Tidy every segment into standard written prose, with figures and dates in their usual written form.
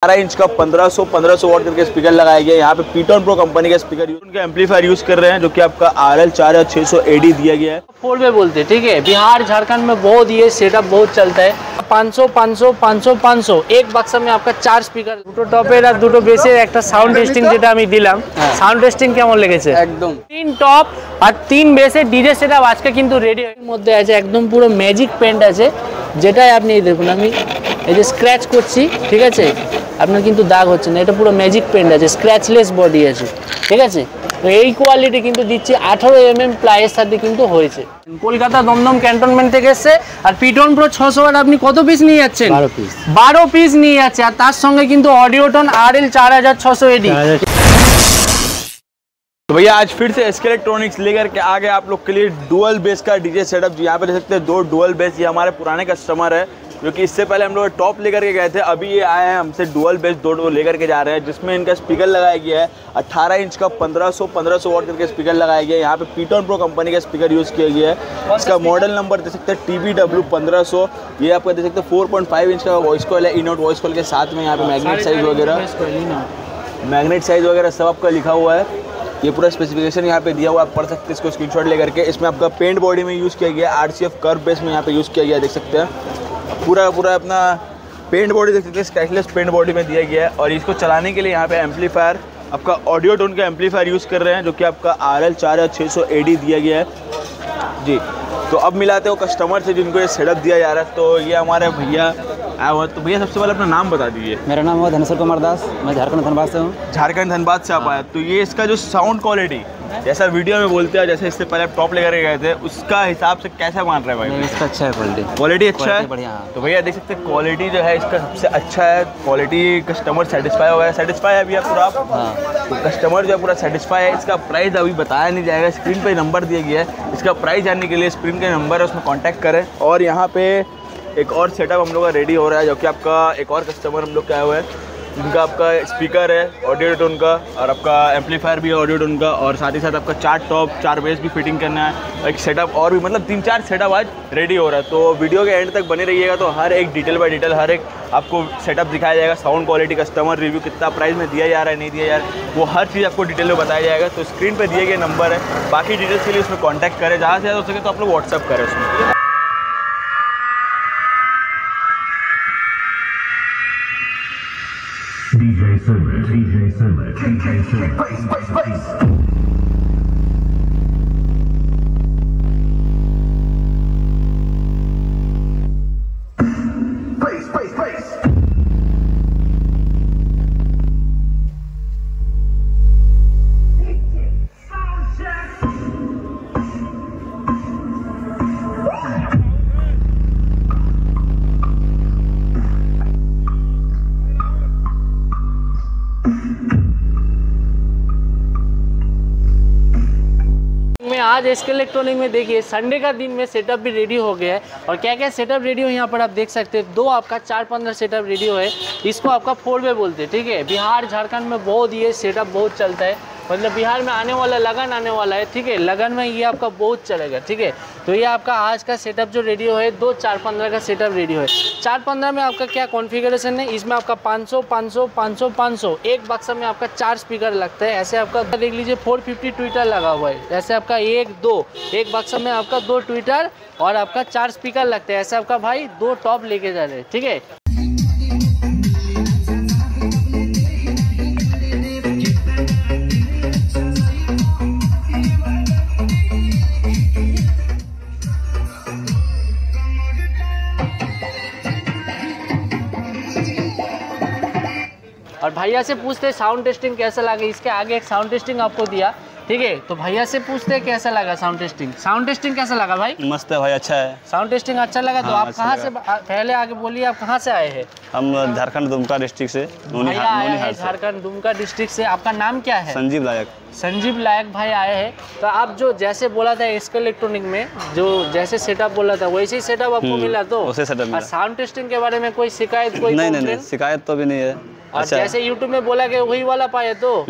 Inch का 1500 वाट करके speaker लगाया गया है। यहाँ पे पीटन प्रो कंपनी का स्पीकर उनका एम्पलीफायर यूज कर रहे हैं, जो कि आपका RL4600 AD दिया गया है। फोल्ड में बोलते हैं, ठीक है। बिहार झारखंड में बहुत ये सेटअप बहुत चलता है। 500 एक बक्सा में आपका 4 स्पीकर, দুটো টপের আর দুটো বেসের একটা সাউন্ড টেস্টিং যেটা আমি দিলাম, সাউন্ড টেস্টিং কেমন লেগেছে? একদম 3 টপ আর 3 বেসের ডিজে সেটআপ আজকে কিন্তু রেডি এর মধ্যে আছে। একদম পুরো ম্যাজিক পেন্ট আছে, যেটাই আপনি দেখুন আমি এই যে স্ক্র্যাচ করছি, ঠিক আছে, আপনার কিন্তু দাগ হচ্ছে না। এটা পুরো ম্যাজিক পেন্ট আছে, স্ক্র্যাচলেস বডি আছে, ঠিক আছে। তো এই কোয়ালিটি কিন্তু দিচ্ছি 18 mm প্লাইয়ের সাথে কিন্তু হয়েছে। কলকাতা দমদম ক্যান্টনমেন্ট থেকে এসে আর পিটন প্রো 600 ওয়াট আপনি কত পিস নিয়ে যাচ্ছেন? 12 পিস নিয়ে যাচ্ছে। আর তার সঙ্গে কিন্তু অডিওটন RL4600 AD। तो भैया आज फिर से SK इलेक्ट्रॉनिक्स लेकर के आ गए आप लोग के लिए डुअल बेस का डीजे सेटअप। यहाँ पे देख सकते हैं 2 डुअल बेस। ये हमारे पुराने कस्टमर है, जो कि इससे पहले हम लोग टॉप लेकर के गए थे। अभी ये आए हैं हमसे डुअल बेस 2 लेकर के जा रहे हैं, जिसमें इनका स्पीकर लगाया गया है 18 इंच का 1500 वाट करके स्पीकर लगाया गया है। यहाँ पे पीटन प्रो कंपनी का स्पीकर यूज़ किया गया है। इसका मॉडल नंबर देख सकते हैं TBW 1500। ये आपका देख सकते हैं 4.5 इंच का वॉइस कॉल है, इनआउट वॉइस कॉल के साथ में यहाँ पे मैग्नेट साइज वगैरह सब आपका लिखा हुआ है। ये पूरा स्पेसिफिकेशन यहाँ पे दिया हुआ, आप पढ़ सकते हैं इसको स्क्रीनशॉट लेकर के। इसमें आपका पेंट बॉडी में यूज़ किया गया है, RCF कर्व बेस में यहाँ पे यूज़ किया गया है, देख सकते हैं। पूरा अपना पेंट बॉडी देख सकते हैं, स्क्रैचलेस पेंट बॉडी में दिया गया है। और इसको चलाने के लिए यहाँ पे एम्पलीफायर आपका ऑडियोटोन का एम्पलीफायर यूज़ कर रहे हैं, जो कि आपका RL4600 AD दिया गया है जी। तो अब मिलाते हो कस्टमर से जिनको ये सेटअप दिया जा रहा है। तो ये हमारे भैया आया हुआ। तो भैया सबसे पहले अपना नाम बता दीजिए। मेरा नाम है धनेश्वर कुमार दास, मैं झारखंड धनबाद से हूँ। झारखंड धनबाद से आप आए। तो ये इसका जो साउंड क्वालिटी जैसा वीडियो में बोलते हैं, जैसे इससे पहले आप टॉप लेकर गए थे, उसका हिसाब से कैसा मान रहे हैं भाई? इसका अच्छा है, क्वालिटी अच्छा है, बढ़िया। तो भैया देख सकते हैं क्वालिटी जो है इसका सबसे अच्छा है। क्वालिटी कस्टमर सेटिस्फाई हो गया, सेटिस्फाई है भैया पूरा? हाँ। तो कस्टमर जो है पूरा सेटिस्फाई है। इसका प्राइस अभी बताया नहीं जाएगा, स्क्रीन पे नंबर दिया गया है। इसका प्राइस जानने के लिए स्क्रीन का नंबर है, उसमें कॉन्टैक्ट करें। और यहाँ पे एक और सेटअप हम लोग का रेडी हो रहा है, जो कि आपका एक और कस्टमर हम लोग के आए हुए हैं, जिनका आपका स्पीकर है ऑडियोटोन का, और आपका एम्पलीफायर भी है ऑडियोटोन का, और साथ ही साथ आपका 4 टॉप 4 बेस भी फिटिंग करना है। एक सेटअप और भी, मतलब 3-4 सेटअप आज रेडी हो रहा है। तो वीडियो के एंड तक बने रहिएगा, तो हर एक डिटेल बाय डिटेल हर एक आपको सेटअप दिखाया जाएगा। साउंड क्वालिटी, कस्टमर रिव्यू, कितना प्राइस में दिया जा रहा है, नहीं दिया जा रहा है, वो हर चीज़ आपको डिटेल में बताया जाएगा। तो स्क्रीन पर दिए गए नंबर है, बाकी डिटेल्स के लिए उसमें कॉन्टैक्ट करें। ज़्यादा से ज़्यादा हो सके तो आप लोग व्हाट्सअप करें उसमें। आज SK इलेक्ट्रॉनिक में देखिए संडे का दिन में सेटअप भी रेडी हो गया है। और क्या क्या सेटअप रेडी हो यहाँ पर आप देख सकते हैं। 2 आपका 4-15 सेटअप रेडी हो है। इसको आपका फोल्ड में बोलते हैं, ठीक है। बिहार झारखंड में बहुत ये सेटअप बहुत चलता है, मतलब बिहार में आने वाला लगन आने वाला है, ठीक है। लगन में ये आपका बहुत चलेगा, ठीक है। तो ये आपका आज का सेटअप जो रेडी हो है 2 4-15 का सेटअप रेडी हो है। 4-15 में आपका क्या कॉन्फ़िगरेशन है, इसमें आपका 500 एक बक्सा में आपका 4 स्पीकर लगता है। ऐसे आपका देख लीजिए 450 ट्विटर लगा हुआ है। ऐसे आपका 1-2 एक बक्सा में आपका 2 ट्विटर और आपका 4 स्पीकर लगते हैं। ऐसे आपका भाई 2 टॉप लेके जा रहे हैं, ठीक है। और भैया से पूछते साउंड टेस्टिंग कैसा लगा। इसके आगे एक साउंड टेस्टिंग आपको दिया, ठीक है। तो भैया से पूछते कैसा लगा साउंड टेस्टिंग। साउंड टेस्टिंग कैसा लगा भाई? मस्त है भाई, अच्छा है। साउंड टेस्टिंग अच्छा लगा। तो आप कहाँ से, पहले आगे बोलिए आप कहाँ से आए हैं? हम झारखंड दुमका डिस्ट्रिक्ट से। भैया आए हैं झारखंड दुमका डिस्ट्रिक्ट से। आपका नाम क्या है? संजीव लायक। संजीव लायक भाई आए हैं। तो आप जो जैसे बोला था SK इलेक्ट्रॉनिक में जो जैसे सेटअप बोला था वैसे ही सेटअप आपको मिला? तो और साउंड टेस्टिंग के बारे में कोई शिकायत? कोई नहीं, शिकायत तो भी नहीं है। और जैसे यूट्यूब में बोला कि वही वाला पाए, तो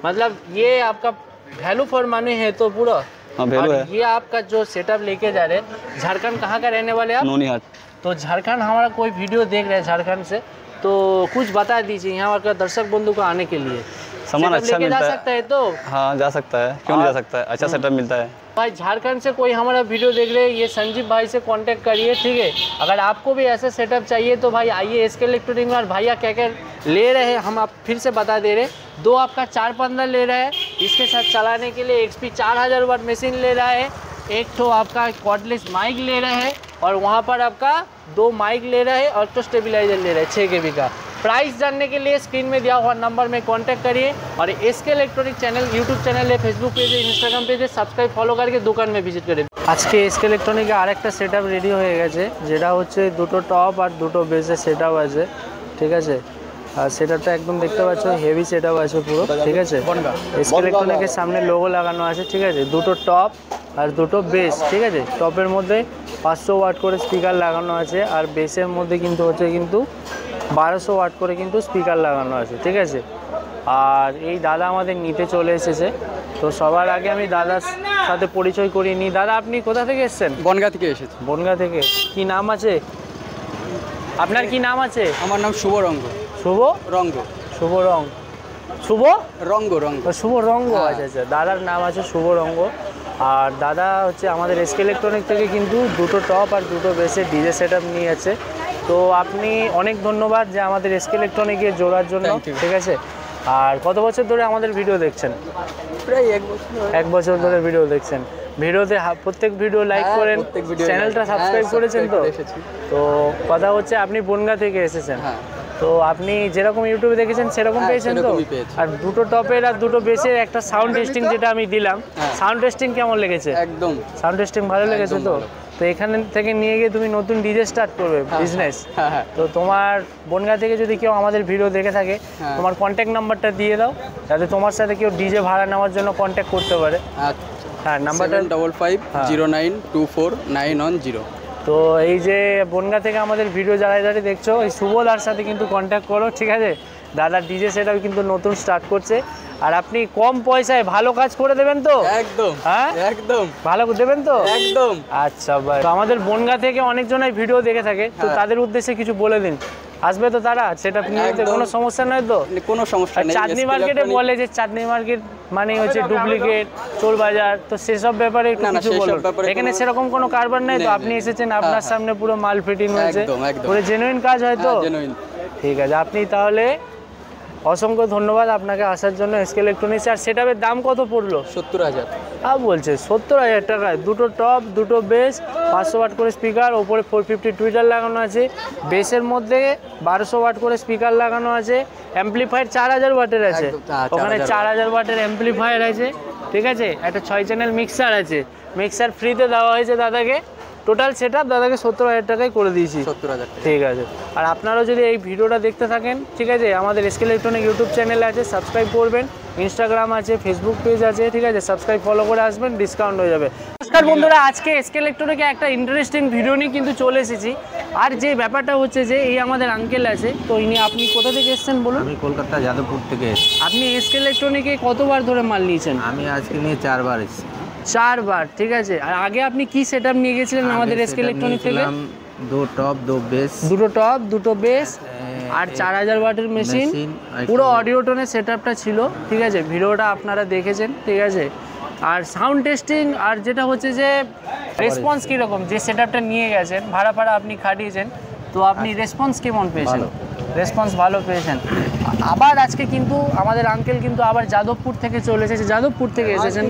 मतलब ये आपका वैल्यू फॉर मनी है तो पूरा। वैल्यू है। ये आपका जो सेटअप लेके जा रहे हैं, झारखंड कहाँ का रहने वाले आप? नोनीहाट। तो झारखंड हमारा कोई वीडियो देख रहे हैं झारखंड से, तो कुछ बता दीजिए यहाँ का दर्शक बंधु को आने के लिए। सामान अच्छा मिलता जा है। सकता है तो हाँ जा सकता है, क्यों नहीं जा सकता है, अच्छा सेटअप मिलता है। भाई झारखंड से कोई हमारा वीडियो देख रहे हैं, ये संजीव भाई से कांटेक्ट करिए, ठीक है। अगर आपको भी ऐसा सेटअप चाहिए तो भाई आइए एसके इलेक्ट्रॉनिक में। और भैया क्या क्या ले रहे हैं हम आप फिर से बता दे रहे, 2 आपका 415 ले रहा है, इसके साथ चलाने के लिए XP 4000 वाट मशीन ले रहा है, एक तो आपका कॉर्डलेस माइक ले रहा है, और वहाँ पर आपका 2 माइक ले रहा है, और तो स्टेबलाइजर ले रहा है 6 KB का। प्राइस जानने के लिए स्क्रीन में दिया हुआ नंबर में कांटेक्ट करिए। और SK electronic channel YouTube channel है, फेसबुक पेज है, इंस्टाग्राम पेज है, सब्सक्राइब फॉलो करके दुकान में विजिट करें। आज के एसके इलेक्ट्रॉनिक आरेकटा सेटअप रेडी हो गए, जेटा होच्छे 2টো टप और 2টো बेसের सेटअप আছে, ঠিক আছে। আর সেটআপটা একদম দেখতে পাচ্ছ হেভি সেটআপ আছে পুরো, ঠিক আছে। এসকে ইলেকট্রনিকের সামনে লোগো লাগানো আছে, ঠিক আছে। 2টো টপ আর 2টো বেস, ঠিক আছে। টপের মধ্যে 500 ওয়াট করে স্পিকার লাগানো আছে, আর বেসের মধ্যে কিন্তু হচ্ছে কিন্তু 1200 ওয়াট করে কিন্তু স্পিকার লাগানো আছে, ঠিক আছে। আর এই দাদা আমাদের নিতে চলে এসেছে, তো সবার আগে আমি দাদার সাথে পরিচয় করিয়ে নিই। দাদা আপনি কোথা থেকে এসেছেন? বনগাঁ থেকে এসেছি। বনগাঁ থেকে। কি নাম আছে আপনার? কি নাম আছে? আমার নাম শুভ রঙ্গ। শুভ রঙ্গ। শুভ রং শুভ রঙ্গ রঙ্গ শুভ রঙ্গ। আচ্ছা আচ্ছা, দাদার নাম আছে শুভ রঙ্গ। আর দাদা হচ্ছে আমাদের এসকে ইলেকট্রনিক থেকে কিন্তু 2টো টপ আর 2টো বেসের ডিজে সেটআপ নিয়ে আছে। তো আপনি অনেক ধন্যবাদ যে আমাদের এসকে ইলেকট্রনিকে জোড়ার জন্য, ঠিক আছে। আর কত বছর ধরে আমাদের ভিডিও দেখছেন? প্রায় 1 বছর। 1 বছর ধরে ভিডিও দেখছেন। ভিডিওতে প্রত্যেক ভিডিও লাইক করেন, চ্যানেলটা সাবস্ক্রাইব করেছেন তো? তো কথা হচ্ছে আপনি বনগাঁ থেকে এসেছেন, তো আপনি যেরকম ইউটিউবে দেখেছেন সেরকম পেয়েছেন তো? আর 2টো টপের আর 2টো বেসের একটা সাউন্ড টেস্টিং যেটা আমি দিলাম, সাউন্ড টেস্টিং কেমন লেগেছে? একদম সাউন্ড টেস্টিং ভালো লেগেছে তো? তো এখান থেকে নিয়ে গিয়ে তুমি নতুন ডিজে স্টার্ট করবে বিজনেস। তো তোমার বনগাঁ থেকে যদি কেউ আমাদের ভিডিও দেখে থাকে, তোমার কন্ট্যাক্ট নাম্বারটা দিয়ে দাও, যাতে তোমার সাথে কেউ ডিজে ভাড়া নেওয়ার জন্য কন্ট্যাক্ট করতে পারে। হ্যাঁ, নাম্বারটা 75590910। তো এই যে বনগাঁ থেকে আমাদের ভিডিও যারা যারা দেখছো, এই শুভদার সাথে কিন্তু কন্ট্যাক্ট করো, ঠিক আছে। দাদার ডিজে সেটাও কিন্তু নতুন স্টার্ট করছে, আর আপনি কম পয়সায় ভালো কাজ করে দেবেন তো? একদম। হ্যাঁ একদম ভালো দেবেন তো? একদম। আচ্ছা ভাই, তো আমাদের বনগাঁ থেকে অনেকজনই ভিডিও দেখে থাকে, তো তাদের উদ্দেশ্যে কিছু বলে দিন। আসবে তো তারা? সেটা নিয়ে কোনো সমস্যা নয় তো? কোনো সমস্যা নেই। চাঁদনি মার্কেটে বলে যে চাঁদনি মার্কেট মানে হচ্ছে ডুপ্লিকেট, চোর বাজার, তো সেসব ব্যাপারে একটু কিছু বলুন। এখানে সেরকম কোনো কারবার নাই তো? আপনি এসেছেন, আপনার সামনে পুরো মাল ফিটিং হয়েছে, পুরো জেনুইন কাজ হয় তো? ঠিক আছে, আপনি তাহলে অসংখ্য ধন্যবাদ আপনাকে আসার জন্য এসকে ইলেকট্রনিক্স। আর সেটআপের দাম কত পড়লো? 70,000। বলছে 70,000 টাকায় 2টো টপ, 2টো বেস, 500 ওয়াট করে স্পিকার, ওপরে 450 টুইটার লাগানো আছে, বেসের মধ্যে 1200 ওয়াট করে স্পিকার লাগানো আছে, অ্যাম্পলিফায়ার 4000 ওয়াটের আছে, ওখানে 4000 ওয়াটের অ্যাম্পলিফায়ার আছে, ঠিক আছে। একটা 6 চ্যানেল মিক্সার আছে, মিক্সার ফ্রিতে দেওয়া হয়েছে দাদাকে। টোটাল সেটআপ দাদাকে 70,000 টাকায় করে দিয়েছি। 70,000। ঠিক আছে। আর আপনারাও যদি এই ভিডিওটা দেখতে থাকেন, ঠিক আছে, আমাদের এসকে ইলেকট্রনিক ইউটিউব চ্যানেল আছে, সাবস্ক্রাইব করবেন, ইনস্টাগ্রাম আছে, ফেসবুক পেজ আছে, ঠিক আছে, সাবস্ক্রাইব ফলো করে আসবেন, ডিসকাউন্ট হয়ে যাবে। নমস্কার বন্ধুরা, আজকে এসকে ইলেকট্রনিকে একটা ইন্টারেস্টিং ভিডিও নিয়ে কিন্তু চলে এসেছি। আর যে ব্যাপারটা হচ্ছে যে এই আমাদের আঙ্কেল আছে, তো ইনি, আপনি কোথা থেকে এসেছেন বলুন? আমি কলকাতা যাদবপুর থেকে এসেছি। আপনি এসকে ইলেকট্রনিকে কতবার ধরে মাল নিয়েছেন? আমি আজকে নিয়ে 4 বার এসেছি। 4 বার, ঠিক আছে। আর আগে আপনি কি সেটআপ নিয়ে গেছিলেন আমাদের এসকে ইলেকট্রনিক থেকে? 2 টপ 2 বেস, 2টো টপ 2টো বেস আর 4000 ওয়াটের মেশিন, পুরো অডিও টোনের সেটআপটা ছিল, ঠিক আছে। ভিডিওটা আপনারা দেখেছেন, ঠিক আছে। আর সাউন্ড টেস্টিং, আর যেটা হচ্ছে যে রেসপন্স কীরকম, যে সেটআপটা নিয়ে গেছেন, ভাড়া ফাড়া আপনি খাটিয়েছেন, তো আপনি রেসপন্স কেমন পেয়েছেন? রেসপন্স ভালো পেয়েছেন। আবার আজকে কিন্তু আমাদের আঙ্কেল কিন্তু আবার যাদবপুর থেকে চলে এসেছে, যাদবপুর থেকে এসেছেন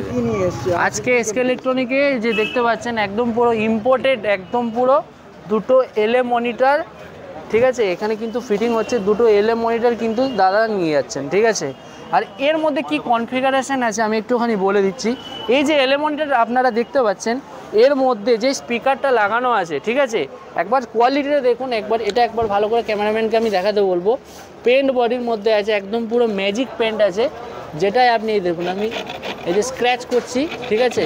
আজকে এসকে ইলেকট্রনিকে। যে দেখতে পাচ্ছেন একদম পুরো ইম্পোর্টেড, একদম পুরো 2টো LA মনিটর, ঠিক আছে। এখানে কিন্তু ফিটিং হচ্ছে 2টো LA মনিটর কিন্তু দাদা নিয়ে যাচ্ছেন, ঠিক আছে। আর এর মধ্যে কি কনফিগারেশন আছে আমি একটুখানি বলে দিচ্ছি। এই যে LA মনিটর আপনারা দেখতে পাচ্ছেন, এর মধ্যে যে স্পিকারটা লাগানো আছে, ঠিক আছে, একবার কোয়ালিটিটা দেখুন, এটা একবার ভালো করে ক্যামেরাম্যানকে আমি দেখাতে বলবো। পেন্ট বডির মধ্যে আছে, একদম পুরো ম্যাজিক পেন্ট আছে, যেটাই আপনি দেখুন, আমি এই যে স্ক্র্যাচ করছি, ঠিক আছে,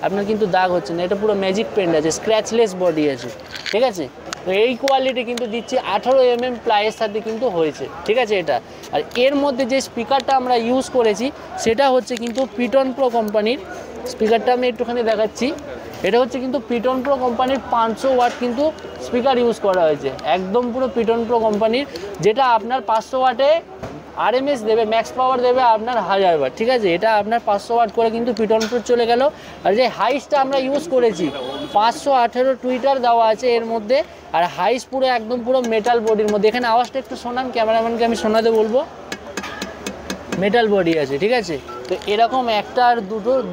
আপনার কিন্তু দাগ হচ্ছে না, এটা পুরো ম্যাজিক পেন্ট আছে, স্ক্র্যাচলেস বডি আছে, ঠিক আছে। তো এই কোয়ালিটি কিন্তু দিচ্ছি 18 mm প্লাইয়ের সাথে কিন্তু হয়েছে, ঠিক আছে এটা। আর এর মধ্যে যে স্পিকারটা আমরা ইউজ করেছি সেটা হচ্ছে কিন্তু পিটন প্রো কোম্পানির স্পিকারটা। আমি একটুখানি দেখাচ্ছি, এটা হচ্ছে কিন্তু পিটন প্রো কোম্পানির 500 ওয়াট কিন্তু স্পিকার ইউজ করা হয়েছে, একদম পুরো পিটন প্রো কোম্পানির, যেটা আপনার 500 ওয়াটে আরএমএস দেবে, ম্যাক্স পাওয়ার দেবে আপনার 1000 ওয়াট। ঠিক আছে, এটা আপনার 500 ওয়াট করে কিন্তু পিটন প্রো চলে গেল। আর যে হাইসটা আমরা ইউজ করেছি 518 টুইটার দেওয়া আছে এর মধ্যে, আর হাইস পুরো একদম পুরো মেটাল বডির মধ্যে। এখানে আওয়াজটা একটু শোনান, ক্যামেরাম্যানকে আমি শোনাতে বলবো। মেটাল বডি আছে, ঠিক আছে। তো এরকম একটা আর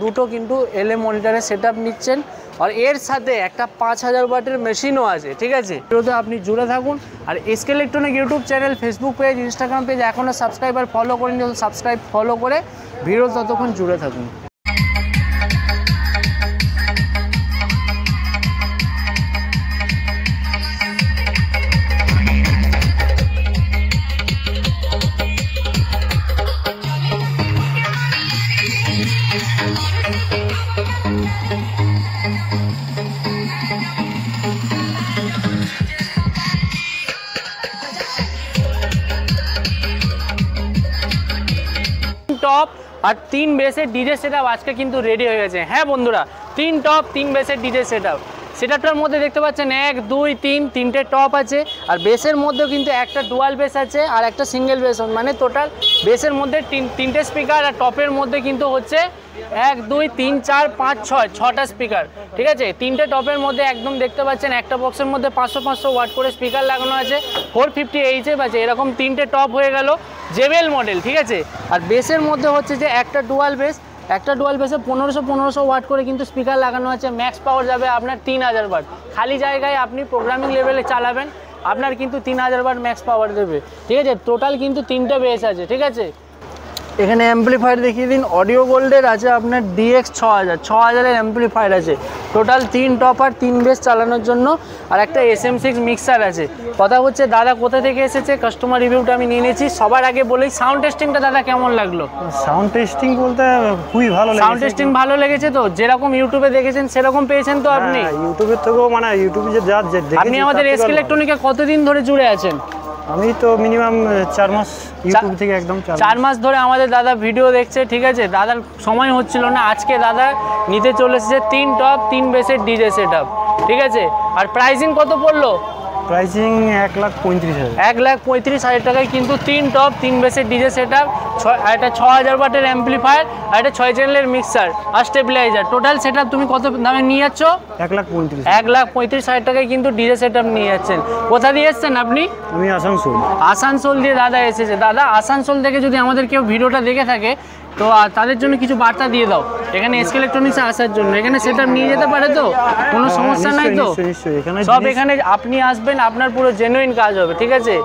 দুটো কিন্তু এলএ মনিটরের সেটআপ নিচ্ছেন, আর এর সাথে একটা 5000 ওয়াটের মেশিনও আছে। ঠিক আছে, ভিডিওতে আপনি জুড়ে থাকুন। আর SK electronic YouTube channel, Facebook page, Instagram page এখনও সাবস্ক্রাইবার ফলো করেন, সাবস্ক্রাইব ফলো করে ভিডিও ততক্ষণ জুড়ে থাকুন। টপ আর 3 বেসের ডিজে সেটআপ আজকে কিন্তু রেডি হয়ে গেছে। হ্যাঁ বন্ধুরা, 3 টপ 3 বেসের ডিজে সেটআপটার মধ্যে দেখতে পাচ্ছেন 1 2 3 তিনটে টপ আছে, আর বেসের মধ্যেও কিন্তু একটা ডুয়াল বেস আছে আর একটা সিঙ্গেল বেস, মানে টোটাল বেসের মধ্যে তিনটে স্পিকার, আর টপের মধ্যে কিন্তু হচ্ছে 1 2 3 4 5 6 6টা স্পিকার। ঠিক আছে, তিনটে টপের মধ্যে একদম দেখতে পাচ্ছেন একটা বক্সের মধ্যে 500 ওয়াট করে স্পিকার লাগানো আছে, 450 এইচএফ আছে। এরকম তিনটে টপ হয়ে গেল জেবেল মডেল। ঠিক আছে, আর বেসের মধ্যে হচ্ছে যে একটা ডুয়াল বেসে 1500 ওয়াট করে কিন্তু স্পিকার লাগানো আছে, ম্যাক্স পাওয়ার যাবে আপনার 3000 ওয়াট। খালি জায়গায় আপনি প্রোগ্রামিং লেভেলে চালাবেন, আপনার কিন্তু 3000 ওয়াট ম্যাক্স পাওয়ার দেবে। ঠিক আছে, টোটাল কিন্তু 3টে বেস আছে। ঠিক আছে, এখানে অ্যাম্পলিফায়ার দেখিয়ে দিন। অডিও গোল্ডের আছে আপনার DX 6000 অ্যাম্পলিফায়ার আছে, টোটাল 3 টপ আর 3 বেস চালানোর জন্য, আর একটা SM6 মিক্সার আছে। কথা হচ্ছে দাদা কোথা থেকে এসেছে, কাস্টমার রিভিউটা আমি নিয়ে নিয়েছি। সবার আগে বলেই সাউন্ড টেস্টিংটা দাদা কেমন লাগলো? সাউন্ড টেস্টিং বলতে খুবই ভালো লেগেছে। সাউন্ড টেস্টিং ভালো লেগেছে তো, যেরকম ইউটিউবে দেখেছেন সেরকম পেয়েছেন তো আপনি? ইউটিউবের থেকেও, মানে ইউটিউবে যে যা দেখেছি। আপনি আমাদের এসকে ইলেকট্রনিকে কতদিন ধরে জুড়ে আছেন? আমি তো মিনিমাম 4 মাস ইউটিউব থেকে, একদম 4 মাস ধরে আমাদের দাদা ভিডিও দেখছে। ঠিক আছে, দাদার সময় হচ্ছিল না, আজকে দাদা নিতে চলে এসেছে 3 টপ 3 বেসের ডিজে সেটআপ। ঠিক আছে, আর প্রাইসিং কত পড়লো? প্রাইসিং 1,35,000। 1,35,000 টাকায় কিন্তু 3 টপ 3 বেসের ডিজে সেটআপ, একটা 6000 ওয়াটের অ্যাম্পলিফায়ার, আর একটা 6 চ্যানেলের মিক্সার আর স্টেবিলাইজার। টোটাল সেটআপ তুমি কত দামে নিয়ে যাচ্ছ? 1,35,000। 1,35,000 টাকায় কিন্তু ডিজে সেটআপ নিয়ে যাচ্ছেন। কোথা দিয়ে এসছেন আপনি? আমি আসানসোল দিয়ে দাদা এসেছে। দাদা আসানসোল থেকে যদি আমাদের কেউ ভিডিওটা দেখে থাকে তো তাদের জন্য কিছু বার্তা দিয়ে দাও, এখানে এসকে ইলেকট্রনিক্সে আসার জন্য। এখানে সেটআপ নিয়ে যেতে পারে তো, কোনো সমস্যা নাই তো? সব এখানে আপনি আসবেন, আপনার পুরো জেনুইন কাজ হবে। ঠিক আছে,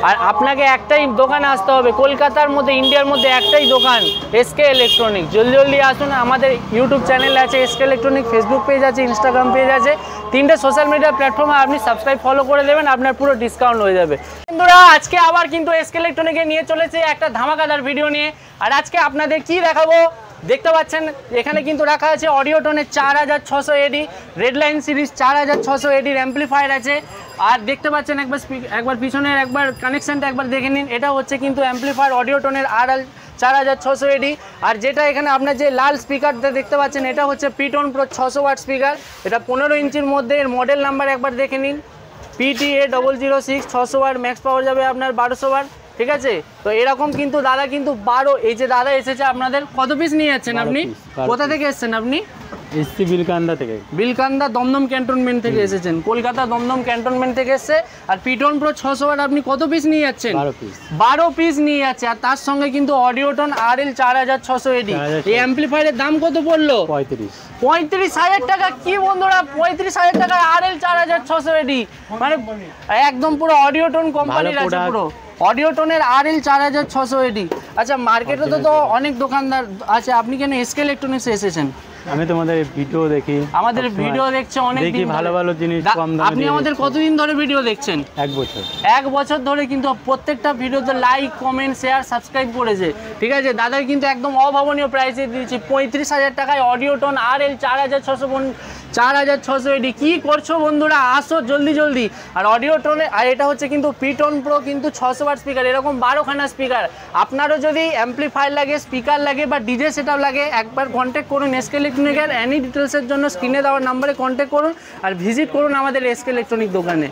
আর আপনাকে একটাই দোকানে আসতে হবে, কলকাতার মধ্যে, ইন্ডিয়ার মধ্যে একটাই দোকান, এসকে ইলেকট্রনিক্স। জলদি আসুন। আমাদের ইউটিউব চ্যানেল আছে এসকে ইলেকট্রনিক্স, ফেসবুক পেজ আছে, ইনস্টাগ্রাম পেজ আছে, 3টে সোশ্যাল মিডিয়া প্ল্যাটফর্মে আপনি সাবস্ক্রাইব ফলো করে দেবেন, আপনার পুরো ডিসকাউন্ট হয়ে যাবে। বন্ধুরা আজকে আবার কিন্তু এসকে ইলেকট্রনিকে নিয়ে চলেছে একটা ধামাকাদার ভিডিও নিয়ে। আর আজকে আপনাদের কি দেখাবো দেখতে পাচ্ছেন, এখানে কিন্তু রাখা আছে অডিওটনের 4600 AD red line series 4600 AD amplifier আছে। আর দেখতে পাচ্ছেন একবার পিছনের একবার কানেকশনটা একবার দেখে নিন। এটা হচ্ছে কিন্তু অ্যাম্পলিফায়ার অডিওটনের RL 4600 AD। আর যেটা এখানে আপনার যে লাল স্পিকারটা দেখতে পাচ্ছেন, এটা হচ্ছে পিটন প্রো 600 ওয়াট স্পিকার। এটা 15 ইঞ্চির মধ্যে, এর মডেল নাম্বার একবার দেখে নিন, PTA006, 600 ওয়াট ম্যাক্স পাওয়ার যাবে আপনার 1200 ওয়াট। ঠিক আছে, তো এরকম কিন্তু দাদা কিন্তু 12, এই যে দাদা এসেছে আপনাদের কত পিস নিয়ে যাচ্ছেন আপনি? কোথা থেকে এসেছেন আপনি? এসছি বিলকান্দা থেকে। বিলকান্দা দমদম ক্যান্টনমেন্ট থেকে এসেছেন, কলকাতা দমদম ক্যান্টনমেন্ট থেকে এসছে। আর পিটন প্রো 600 ওয়াট আপনি কত পিস নিয়ে যাচ্ছেন? 12 পিস নিয়ে যাচ্ছে। আর তার সঙ্গে কিন্তু অডিওটন RL 4600 AD। এই অ্যাম্পলিফায়ারের দাম কত পড়লো? 35,000 টাকা। কি বন্ধুরা, 35,000 টাকা RL 4600 AD, মানে একদম পুরো অডিওটন কোম্পানির আছে, পুরো অডিওটনের RL 4600 AD। আচ্ছা, মার্কেটে তো অনেক দোকানদার আছে, আপনি কেন এসকে ইলেকট্রনিক্সে এসেছেন? আমি তোমাদের ভিডিও দেখি, আমাদের ভিডিও দেখছে অনেক দিন, ভালো ভালো জিনিস কম দামে। আপনি আমাদের কতদিন ধরে ভিডিও দেখছেন? 1 বছর। 1 বছর ধরে কিন্তু প্রত্যেকটা ভিডিওতে লাইক, কমেন্ট, শেয়ার, সাবস্ক্রাইব করেছে। ঠিক আছে, দাদার কিন্তু একদম অভাবনীয় প্রাইসে দিয়েছি 35,000 টাকায় অডিওটন RL 4600 এডি। কি করছো বন্ধুরা, আসো জলদি জলদি। আর অডিও টোনে, আর এটা হচ্ছে কিন্তু পিটন প্রো, কিন্তু 600 ওয়াট স্পিকার, এরকম 12খানা স্পিকার। আপনারও যদি অ্যাম্পলিফায়ার লাগে, স্পিকার লাগে বা ডিজে সেটআপ লাগে, একবার কন্ট্যাক্ট করুন এসকে ইলেকট্রনিকের। এনি ডিটেলসের জন্য স্ক্রিনে দেওয়ার নাম্বারে কন্ট্যাক্ট করুন আর ভিজিট করুন আমাদের এসকে ইলেকট্রনিক দোকানে।